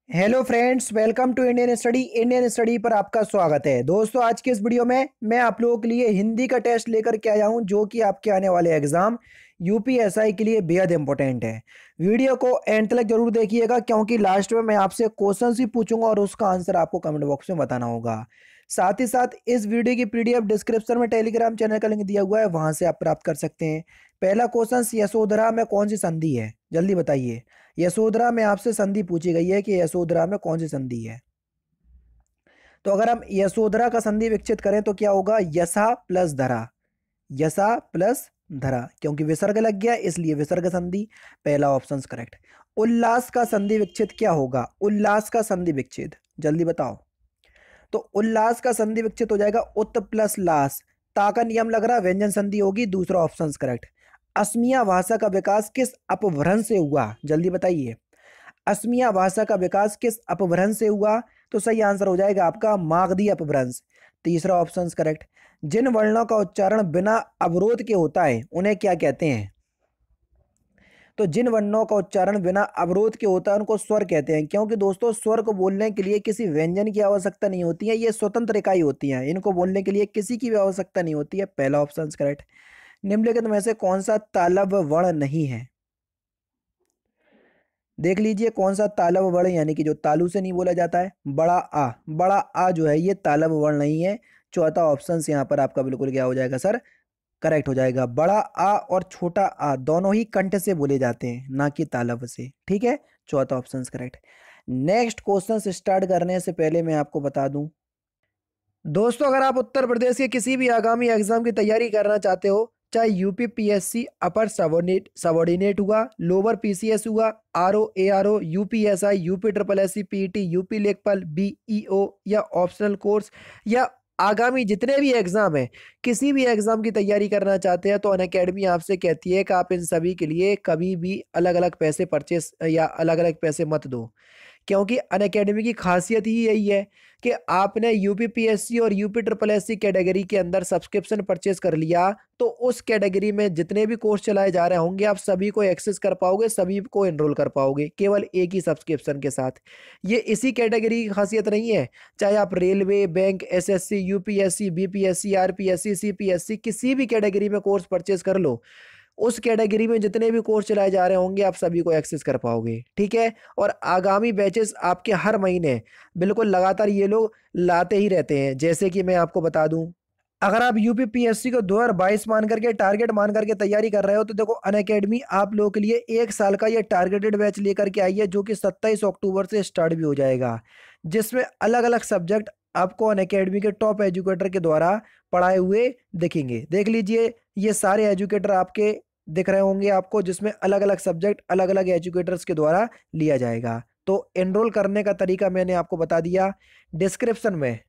Hello friends, welcome to Indian study पर आपका स्वागत है। दोस्तों, आज के इस वीडियो में मैं आप लोगों के लिए हिंदी का टेस्ट लेकर के आया हूं, जो कि आपके आने वाले एग्जाम यूपीएसआई के लिए बेहद इंपॉर्टेंट है। वीडियो को एंड तक जरूर देखिएगा, क्योंकि लास्ट में मैं आपसे क्वेश्चन ही पूछूंगा और उसका आंसर आपको कमेंट बॉक्स में बताना होगा। साथ ही साथ इस वीडियो की पीडीएफ डिस्क्रिप्शन में टेलीग्राम चैनल का लिंक दिया हुआ है, वहां से आप प्राप्त कर सकते हैं। पहला क्वेश्चन, यशोधरा में कौन सी संधि है? जल्दी बताइए। यशोधरा में आपसे संधि पूछी गई है कि यशोधरा में कौन सी संधि है। तो अगर हम यशोधरा का संधि विकसित करें तो क्या होगा? यशा प्लस धरा। यशा प्लस धरा, क्योंकि विसर्ग लग गया इसलिए विसर्ग संधि। पहला ऑप्शन करेक्ट। उल्लास का संधि विच्छेद क्या होगा? उल्लास का संधि विच्छेद जल्दी बताओ। तो उल्लास का संधि विच्छेद हो जाएगा उत प्लस लास। ता का नियम लग रहा, व्यंजन संधि होगी। दूसरा ऑप्शन करेक्ट। असमिया भाषा का विकास किस अपभ्रंश से हुआ? जल्दी बताइए। असमिया भाषा का विकास किस अपभ्रंश से हुआ? तो सही आंसर हो जाएगा आपका मागधी अपभ्रंश। तीसरा ऑप्शन करेक्ट। जिन वर्णों का उच्चारण बिना अवरोध के होता है उन्हें क्या कहते हैं? तो जिन वर्णों का उच्चारण बिना अवरोध के होता है उनको स्वर कहते हैं, क्योंकि दोस्तों स्वर को बोलने के लिए किसी व्यंजन की आवश्यकता नहीं होती है। ये स्वतंत्र इकाई होती हैं, इनको बोलने के लिए किसी की भी आवश्यकता नहीं होती है। पहला ऑप्शन करेक्ट। निम्नलिखित में से कौन सा तालव्य वर्ण नहीं है? देख लीजिए कौन सा तालव्य वर्ण, यानी कि जो तालु से नहीं बोला जाता है। बड़ा आ, बड़ा आ जो है ये तालव्य वर्ण नहीं है। चौथा ऑप्शन यहाँ पर आपका बिल्कुल क्या हो जाएगा सर? करेक्ट हो जाएगा। बड़ा आ और छोटा आ दोनों ही कंठ से बोले जाते हैं, ना कि तालव्य से। ठीक है, चौथा option correct. Next question start करने से पहले मैं आपको बता दूं दोस्तों, अगर आप उत्तर प्रदेश के किसी भी आगामी एग्जाम की तैयारी करना चाहते हो, चाहे यूपी पीएससी अपर सबॉर्डिनेट हुआ, लोअर पीसीएस हुआ, RO ARO, UPSI, UP triple SC, PET, UP लेखपाल, बीईओ या ऑप्शनल कोर्स, या आगामी जितने भी एग्जाम है, किसी भी एग्जाम की तैयारी करना चाहते हैं, तो अनअकैडमी आपसे कहती है कि आप इन सभी के लिए कभी भी अलग अलग पैसे परचेस या अलग अलग पैसे मत दो। क्योंकि अनअकैडमी की खासियत ही यही है कि आपने यूपीपीएससी और यूपी ट्रिपल एससी कैटेगरी के अंदर सब्सक्रिप्शन परचेस कर लिया, तो उस कैटेगरी में जितने भी कोर्स चलाए जा रहे होंगे आप सभी को एक्सेस कर पाओगे, सभी को एनरोल कर पाओगे केवल एक ही सब्सक्रिप्शन के साथ। ये इसी कैटेगरी की खासियत नहीं है। चाहे आप railway, bank, SSC, UPSC, BPSC, RPSC, CPSC, किसी भी कैटेगरी में कोर्स परचेस कर लो, उस कैटेगरी में जितने भी कोर्स चलाए जा रहे होंगे आप सभी को एक्सेस कर पाओगे। ठीक है, और आगामी बैचेस आपके हर महीने बिल्कुल लगातार ये लोग लाते ही रहते हैं। जैसे कि मैं आपको बता दूं, अगर आप यूपीपीएससी को 2022 मान करके टारगेट मान करके तैयारी कर रहे हो, तो देखो अनअकैडमी आप लोगों के लिए एक साल का ये टारगेटेड बैच लेकर के आई है, जो कि 27 अक्टूबर से स्टार्ट भी हो जाएगा, जिसमें अलग अलग सब्जेक्ट आपको अनअकैडमी के टॉप एजुकेटर के द्वारा पढ़ाए हुए दिखेंगे। देख लीजिए, ये सारे एजुकेटर आपके दिख रहे होंगे आपको, जिसमें अलग अलग सब्जेक्ट अलग अलग एजुकेटर्स के द्वारा लिया जाएगा। तो एनरोल करने का तरीका मैंने आपको बता दिया। डिस्क्रिप्शन में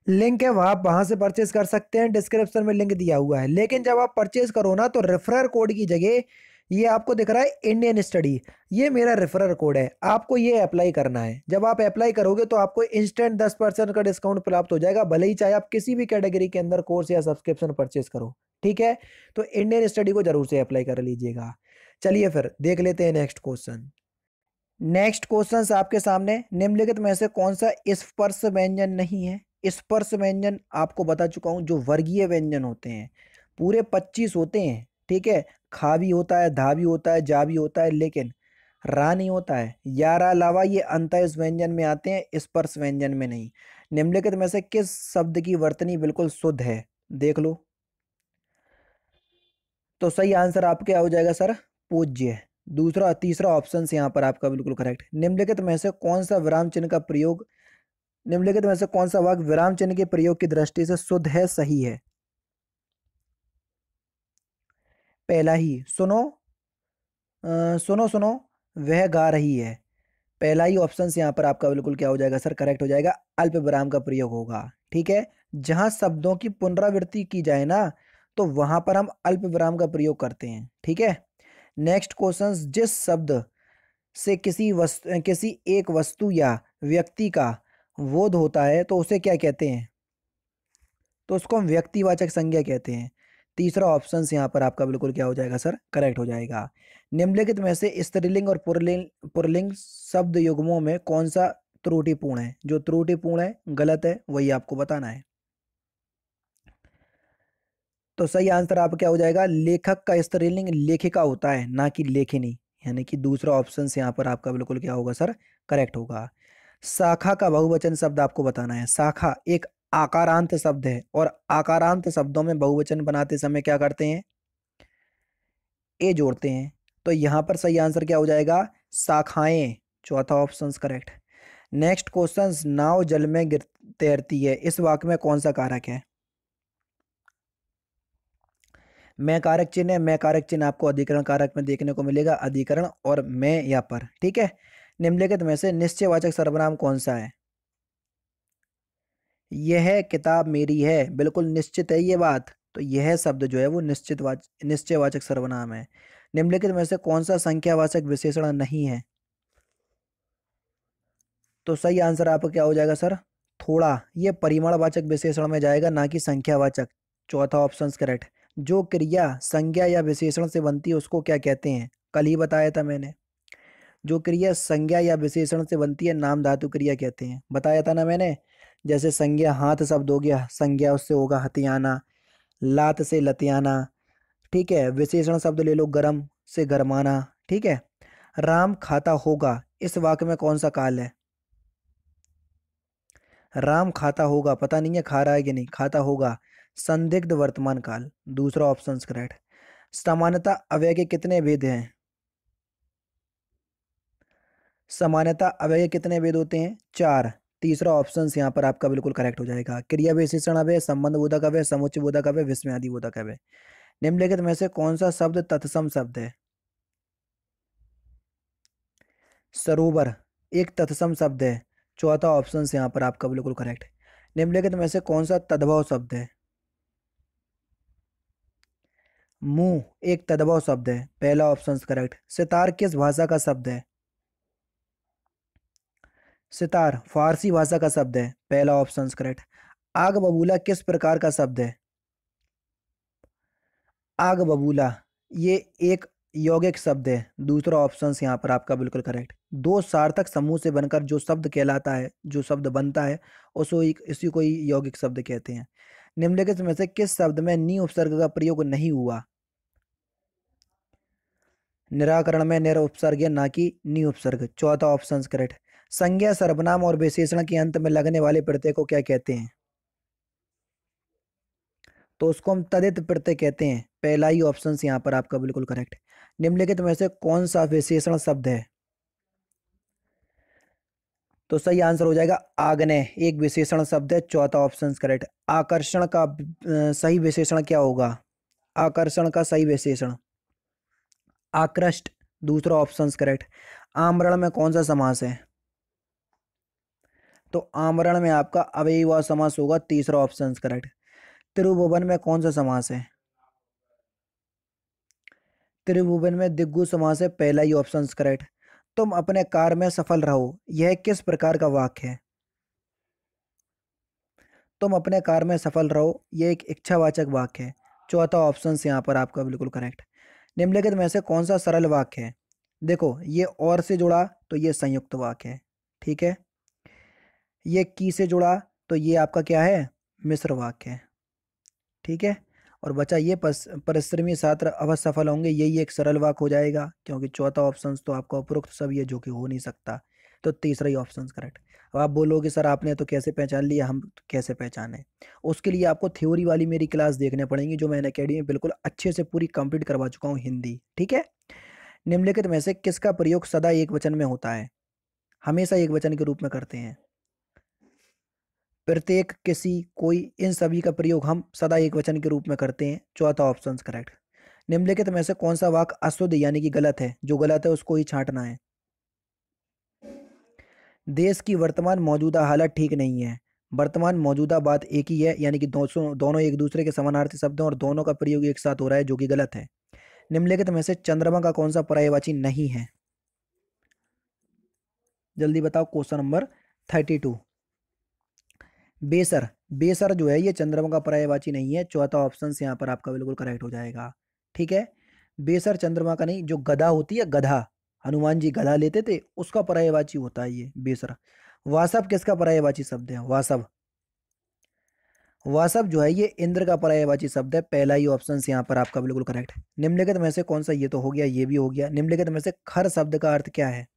लिंक है, वहां वहां से परचेज कर सकते हैं। डिस्क्रिप्शन में लिंक दिया हुआ है। लेकिन जब आप परचेज करो ना, तो रेफरर कोड की जगह ये आपको दिख रहा है इंडियन स्टडी, ये मेरा रेफरर कोड है, आपको ये अप्लाई करना है। जब आप अप्लाई करोगे तो आपको इंस्टेंट 10% का डिस्काउंट प्राप्त हो जाएगा, भले ही चाहे आप किसी भी कैटेगरी के अंदर कोर्स या सब्सक्रिप्शन परचेज करो। ठीक है, तो इंडियन स्टडी को जरूर से अप्लाई कर लीजिएगा। चलिए फिर देख लेते हैं नेक्स्ट क्वेश्चन। नेक्स्ट क्वेश्चन आपके सामने, निम्नलिखित में से कौन सा स्पर्श व्यंजन नहीं है? स्पर्श व्यंजन आपको बता चुका हूं, जो वर्गीय व्यंजन होते हैं पूरे 25 होते हैं। ठीक है, खा भी होता है, धा भी होता है, जा भी होता है, लेकिन रा नहीं होता है। यारा अलावा ये अंतः व्यंजन में आते हैं, स्पर्श व्यंजन में नहीं। निम्नलिखित में से किस शब्द की वर्तनी बिल्कुल शुद्ध है? देख लो। तो सही आंसर आपके हो जाएगा सर पूज्य। दूसरा तीसरा ऑप्शन से यहाँ पर आपका बिल्कुल करेक्ट। निम्नलिखित में से कौन सा विराम चिन्ह का प्रयोग, निम्नलिखित में से कौन सा वाक्य विराम चिन्ह के प्रयोग की दृष्टि से शुद्ध है, सही है? पहला ही सुनो, सुनो सुनो वह गा रही है। पहला ही ऑप्शन से यहाँ पर आपका बिल्कुल क्या हो जाएगा सर? करेक्ट हो जाएगा, अल्प विराम का प्रयोग होगा। ठीक है, जहां शब्दों की पुनरावृत्ति की जाए ना, तो वहां पर हम अल्प विराम का प्रयोग करते हैं। ठीक है, नेक्स्ट क्वेश्चन, जिस शब्द से किसी एक वस्तु या व्यक्ति का बोध होता है तो उसे क्या कहते हैं? तो उसको हम व्यक्तिवाचक संज्ञा कहते हैं। तीसरा ऑप्शन यहाँ पर आपका बिल्कुल क्या हो जाएगा सर, करेक्ट हो जाएगा। निम्नलिखित में से स्त्रीलिंग और पुल्लिंग पुल्लिंग शब्द युग्मों में कौन सा त्रुटिपूर्ण है? जो त्रुटिपूर्ण है, गलत है, वही आपको बताना है। तो सही आंसर आपका क्या हो जाएगा? लेखक का स्त्रीलिंग लेखिका होता है, ना कि लेखिनी, यानी कि दूसरा ऑप्शन यहाँ पर आपका बिल्कुल क्या होगा सर, करेक्ट होगा। शाखा का बहुवचन शब्द आपको बताना है। शाखा एक आकारांत शब्द है और आकारांत शब्दों में बहुवचन बनाते समय क्या करते हैं? ए जोड़ते हैं। तो यहां पर सही आंसर क्या हो जाएगा? शाखाएं, चौथा ऑप्शन करेक्ट। नेक्स्ट क्वेश्चन, नाव जल में गिर तैरती है, इस वाक्य में कौन सा कारक है? मैं कारक चिन्ह है, मैं कारक चिन्ह आपको अधिकरण कारक में देखने को मिलेगा, अधिकरण और मैं या पर, ठीक है। निम्नलिखित में से निश्चयवाचक सर्वनाम कौन सा है? यह किताब मेरी है, बिल्कुल निश्चित है ये बात, तो यह शब्द जो है वो निश्चयवाचक सर्वनाम है। निम्नलिखित में से कौन सा संख्यावाचक विशेषण नहीं है? तो सही आंसर आपका क्या हो जाएगा सर? थोड़ा, ये परिमाणवाचक विशेषण में जाएगा, ना कि संख्यावाचक, चौथा ऑप्शन करेक्ट। जो क्रिया संज्ञा या विशेषण से बनती है उसको क्या कहते हैं? कल ही बताया था मैंने। जो क्रिया संज्ञा या विशेषण से बनती है नाम धातु क्रिया कहते हैं, बताया था ना मैंने। जैसे संज्ञा हाथ शब्द हो गया, संज्ञा उससे होगा हथियाना, लात से लतियाना, ठीक है। विशेषण शब्द ले लो, गरम से गरमाना, ठीक है। राम खाता होगा, इस वाक्य में कौन सा काल है? राम खाता होगा, पता नहीं है खा रहा है कि नहीं, खाता होगा, संदिग्ध वर्तमान काल, दूसरा ऑप्शन करेक्ट। समानता अव्यय के कितने भेद हैं? समानता अव्यय के कितने भेद होते हैं? चार। तीसरा ऑप्शन यहाँ पर आपका बिल्कुल करेक्ट हो जाएगा। क्रिया विशेषण अव्यय, संबंध बोधक अव्यय, समुच्चय बोधक अव्यय, विस्मयादि बोधक अव्यय। निम्नलिखित में से कौन सा शब्द तत्सम शब्द है? सरोवर एक तत्सम शब्द है, चौथा ऑप्शन यहाँ पर आपका बिल्कुल करेक्ट। निम्नलिखित में से कौन सा तद्भव शब्द है? मुंह एक तद्भव शब्द है, पहला ऑप्शन करेक्ट। सितार किस भाषा का शब्द है? सितार फारसी भाषा का शब्द है, पहला ऑप्शन करेक्ट। आग बबूला किस प्रकार का शब्द है? आग बबूला ये एक यौगिक शब्द है, दूसरा ऑप्शन यहाँ पर आपका बिल्कुल करेक्ट। दो सार्थक समूह से बनकर जो शब्द कहलाता है, जो शब्द बनता है, उसको इसी को ही यौगिक शब्द कहते हैं। निम्नलिखित में से किस शब्द में नी उपसर्ग का प्रयोग नहीं हुआ? निराकरण में निर उपसर्ग है, ना कि नी उपसर्ग, चौथा ऑप्शन करेक्ट। संज्ञा सर्वनाम और विशेषण के अंत में लगने वाले प्रत्यय को क्या कहते हैं? तो उसको हम तदित प्रत्यय कहते हैं, पहला ही ऑप्शन यहाँ पर आपका बिल्कुल करेक्ट। निम्नलिखित में से कौन सा विशेषण शब्द है? तो सही आंसर हो जाएगा आग्नेय, एक विशेषण शब्द है, चौथा ऑप्शन करेक्ट। आकर्षण का सही विशेषण क्या होगा? आकर्षण का सही विशेषण आकृष्ट, दूसरा ऑप्शन करेक्ट। आमरण में कौन सा समास है? तो आमरण में आपका अव्ययीभाव समास होगा, तीसरा ऑप्शन करेक्ट। त्रिभुवन में कौन सा समास है? त्रिभुवन में दिग्गु समास है, पहला ही ऑप्शन करेक्ट। तुम अपने कार्य में सफल रहो, यह किस प्रकार का वाक्य है? तुम अपने कार्य में सफल रहो, यह एक इच्छावाचक वाक्य है, चौथा ऑप्शन यहाँ पर आपका बिल्कुल करेक्ट। निम्नलिखित में से कौन सा सरल वाक्य है? देखो, ये और से जुड़ा तो ये संयुक्त वाक्य है, ठीक है। ये की से जुड़ा तो ये आपका क्या है? मिश्र वाक्य है, ठीक है। और बचा ये परिश्रमी छात्र अवश्य सफल होंगे, यही एक सरल वाक्य हो जाएगा, क्योंकि चौथा ऑप्शन तो आपका उपरोक्त सब ये जो कि हो नहीं सकता, तो तीसरा ही ऑप्शन करेक्ट। अब आप बोलोगे सर आपने तो कैसे पहचान लिया, हम तो कैसे पहचाने? उसके लिए आपको थ्योरी वाली मेरी क्लास देखने पड़ेंगी, जो मैंने अकेडमी में बिल्कुल अच्छे से पूरी कंप्लीट करवा चुका हूँ, हिंदी, ठीक है। निम्नलिखित में से किसका प्रयोग सदा एक वचन में होता है? हमेशा एक वचन के रूप में करते हैं। प्रत्येक, किसी, कोई, इन सभी का प्रयोग हम सदा एक वचन के रूप में करते हैं, चौथा ऑप्शन करेक्ट। निम्नलिखित में से कौन सा वाक्य अशुद्ध यानी कि गलत है? जो गलत है उसको ही छांटना है। देश की वर्तमान मौजूदा हालत ठीक नहीं है, वर्तमान मौजूदा बात एक ही है, यानी कि दोनों दोनों एक दूसरे के समानार्थी शब्द हैं और दोनों का प्रयोग एक साथ हो रहा है, जो कि गलत है। निम्नलिखित में से चंद्रमा का कौन सा पर्यायवाची नहीं है? जल्दी बताओ, क्वेश्चन नंबर 32। बेसर, बेसर जो है ये चंद्रमा का पर्यायवाची नहीं है, चौथा ऑप्शन से यहाँ पर आपका बिल्कुल करेक्ट हो जाएगा। ठीक है, बेसर चंद्रमा का नहीं, जो गधा होती है गधा, हनुमान जी गधा लेते थे उसका पर्यायवाची होता है ये बेसर। वासव किसका पर्यायवाची शब्द है? वासव, वासव जो है ये इंद्र का पर्यायवाची शब्द है, पहला ही ऑप्शन से यहाँ पर आपका बिल्कुल करेक्ट है। निम्नलिखित में से कौन सा, ये तो हो गया, ये भी हो गया। निम्नलिखित में से खर शब्द का अर्थ क्या है?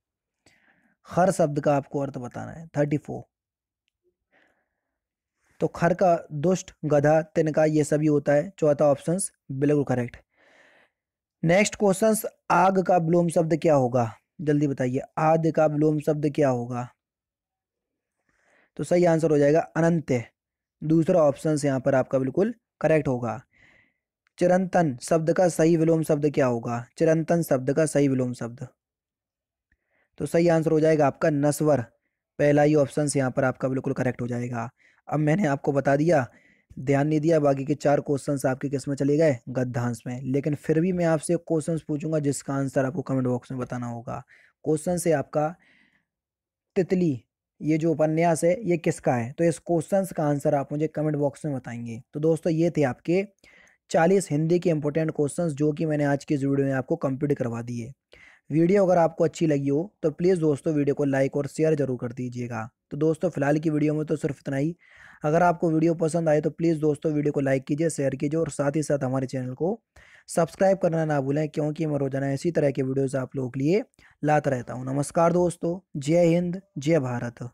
खर शब्द का आपको अर्थ बताना है। 34। तो खर का दुष्ट, गधा, तिनका, ये सभी होता है, चौथा ऑप्शन बिल्कुल करेक्ट। नेक्स्ट क्वेश्चन, आग का विलोम शब्द क्या होगा? जल्दी बताइए, आग का विलोम शब्द क्या होगा? तो सही आंसर हो जाएगा अनंत। दूसरा ऑप्शन यहाँ पर आपका बिल्कुल करेक्ट होगा। चिरंतन शब्द का सही विलोम शब्द क्या होगा? चिरंतन शब्द का सही विलोम शब्द, तो सही आंसर हो जाएगा आपका नस्वर, पहला ही ऑप्शन यहाँ पर आपका बिल्कुल करेक्ट हो जाएगा। अब मैंने आपको बता दिया, ध्यान नहीं दिया, बाकी के 4 क्वेश्चंस आपके किस में चले गए? गद्यांश में। लेकिन फिर भी मैं आपसे क्वेश्चंस पूछूंगा जिसका आंसर आपको कमेंट बॉक्स में बताना होगा। क्वेश्चन से आपका तितली, ये जो उपन्यास है ये किसका है? तो इस क्वेश्चंस का आंसर आप मुझे कमेंट बॉक्स में बताएंगे। तो दोस्तों ये थे आपके 40 हिंदी के इंपॉर्टेंट क्वेश्चंस जो कि मैंने आज की इस वीडियो में आपको कंप्लीट करवा दिए। वीडियो अगर आपको अच्छी लगी हो तो प्लीज़ दोस्तों वीडियो को लाइक और शेयर जरूर कर दीजिएगा। तो दोस्तों फिलहाल की वीडियो में तो सिर्फ इतना ही। अगर आपको वीडियो पसंद आए तो प्लीज़ दोस्तों वीडियो को लाइक कीजिए, शेयर कीजिए और साथ ही साथ हमारे चैनल को सब्सक्राइब करना ना भूलें, क्योंकि मैं रोजाना इसी तरह के वीडियोज़ आप लोगों के लिए लाता रहता हूँ। नमस्कार दोस्तों, जय हिंद, जय भारत।